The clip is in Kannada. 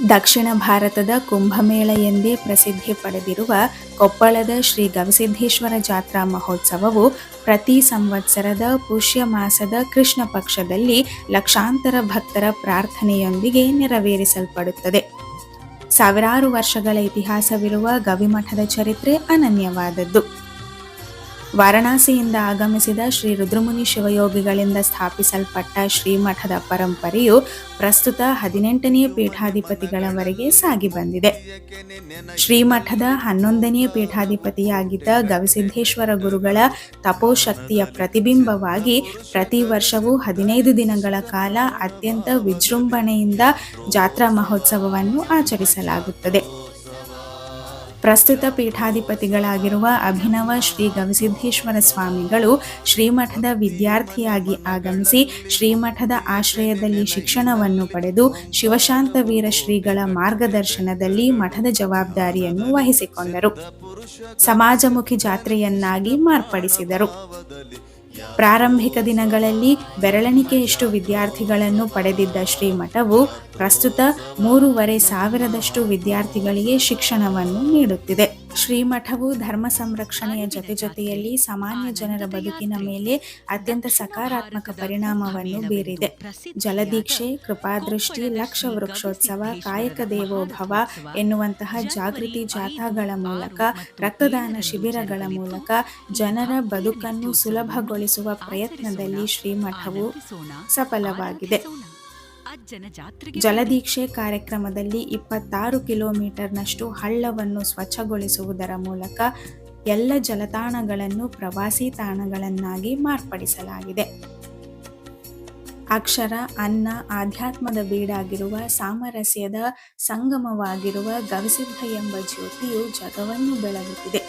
ದಕ್ಷಿಣ ಭಾರತದ ಕುಂಭಮೇಳ ಎಂದೇ ಪ್ರಸಿದ್ಧಿ ಪಡೆದಿರುವ ಕೊಪ್ಪಳದ ಶ್ರೀ ಗವಿಸಿದ್ದೇಶ್ವರ ಜಾತ್ರಾ ಮಹೋತ್ಸವವು ಪ್ರತಿ ಸಂವತ್ಸರದ ಪುಷ್ಯ ಮಾಸದ ಕೃಷ್ಣ ಪಕ್ಷದಲ್ಲಿ ಲಕ್ಷಾಂತರ ಭಕ್ತರ ಪ್ರಾರ್ಥನೆಯೊಂದಿಗೆ ನೆರವೇರಿಸಲ್ಪಡುತ್ತದೆ. ಸಾವಿರಾರು ವರ್ಷಗಳ ಇತಿಹಾಸವಿರುವ ಗವಿಮಠದ ಚರಿತ್ರೆ ಅನನ್ಯವಾದದ್ದು. ವಾರಣಾಸಿಯಿಂದ ಆಗಮಿಸಿದ ಶ್ರೀ ರುದ್ರಮುನಿ ಶಿವಯೋಗಿಗಳಿಂದ ಸ್ಥಾಪಿಸಲ್ಪಟ್ಟ ಶ್ರೀಮಠದ ಪರಂಪರೆಯು ಪ್ರಸ್ತುತ 18ನೇ ಪೀಠಾಧಿಪತಿಗಳವರೆಗೆ ಸಾಗಿ ಬಂದಿದೆ. ಶ್ರೀಮಠದ 11ನೇ ಪೀಠಾಧಿಪತಿಯಾಗಿದ್ದ ಗವಿಸಿದ್ದೇಶ್ವರ ಗುರುಗಳ ತಪೋಶಕ್ತಿಯ ಪ್ರತಿಬಿಂಬವಾಗಿ ಪ್ರತಿ ವರ್ಷವೂ 15 ದಿನಗಳ ಕಾಲ ಅತ್ಯಂತ ವಿಜೃಂಭಣೆಯಿಂದ ಜಾತ್ರಾ ಮಹೋತ್ಸವವನ್ನು ಆಚರಿಸಲಾಗುತ್ತದೆ. ಪ್ರಸ್ತುತ ಪೀಠಾಧಿಪತಿಗಳಾಗಿರುವ ಅಭಿನವ ಶ್ರೀ ಗವಿಸಿದ್ದೇಶ್ವರ ಸ್ವಾಮಿಗಳು ಶ್ರೀಮಠದ ವಿದ್ಯಾರ್ಥಿಯಾಗಿ ಆಗಮಿಸಿ ಶ್ರೀಮಠದ ಆಶ್ರಯದಲ್ಲಿ ಶಿಕ್ಷಣವನ್ನು ಪಡೆದು ಶಿವಶಾಂತವೀರ ಶ್ರೀಗಳ ಮಾರ್ಗದರ್ಶನದಲ್ಲಿ ಮಠದ ಜವಾಬ್ದಾರಿಯನ್ನು ವಹಿಸಿಕೊಂಡರು. ಸಮಾಜಮುಖಿ ಜಾತ್ರೆಯನ್ನಾಗಿ ಮಾರ್ಪಡಿಸಿದರು. ಪ್ರಾರಂಭಿಕ ದಿನಗಳಲ್ಲಿ ಬೆರಳೆಣಿಕೆಯಷ್ಟು ವಿದ್ಯಾರ್ಥಿಗಳನ್ನು ಪಡೆದಿದ್ದ ಶ್ರೀಮಠವು ಪ್ರಸ್ತುತ 3,500 ವಿದ್ಯಾರ್ಥಿಗಳಿಗೆ ಶಿಕ್ಷಣವನ್ನು ನೀಡುತ್ತಿದೆ. ಶ್ರೀಮಠವು ಧರ್ಮ ಸಂರಕ್ಷಣೆಯ ಜೊತೆಯಲ್ಲಿ ಸಾಮಾನ್ಯ ಜನರ ಬದುಕಿನ ಮೇಲೆ ಅತ್ಯಂತ ಸಕಾರಾತ್ಮಕ ಪರಿಣಾಮವನ್ನು ಬೀರಿದೆ. ಜಲದೀಕ್ಷೆ, ಕೃಪಾದೃಷ್ಟಿ, ಲಕ್ಷ ವೃಕ್ಷೋತ್ಸವ, ಕಾಯಕ ದೇವೋಭವ ಎನ್ನುವಂತಹ ಜಾಗೃತಿ ಜಾಥಾಗಳ ಮೂಲಕ, ರಕ್ತದಾನ ಶಿಬಿರಗಳ ಮೂಲಕ ಜನರ ಬದುಕನ್ನು ಸುಲಭಗೊಳಿಸುವ ಪ್ರಯತ್ನದಲ್ಲಿ ಶ್ರೀಮಠವು ಸಫಲವಾಗಿದೆ. ಜಲದೀಕ್ಷೆ ಕಾರ್ಯಕ್ರಮದಲ್ಲಿ 26 ಕಿಲೋಮೀಟರ್ನಷ್ಟು ಹಳ್ಳವನ್ನು ಸ್ವಚ್ಛಗೊಳಿಸುವುದರ ಮೂಲಕ ಎಲ್ಲ ಜಲತಾಣಗಳನ್ನು ಪ್ರವಾಸಿ ತಾಣಗಳನ್ನಾಗಿ ಮಾರ್ಪಡಿಸಲಾಗಿದೆ. ಅಕ್ಷರ, ಅನ್ನ, ಆಧ್ಯಾತ್ಮದ ಬೀಡಾಗಿರುವ ಸಾಮರಸ್ಯದ ಸಂಗಮವಾಗಿರುವ ಗವಿಸಿದ್ಧ ಎಂಬ ಜ್ಯೋತಿಯು ಜಗವನ್ನು ಬೆಳಗುತ್ತಿದೆ.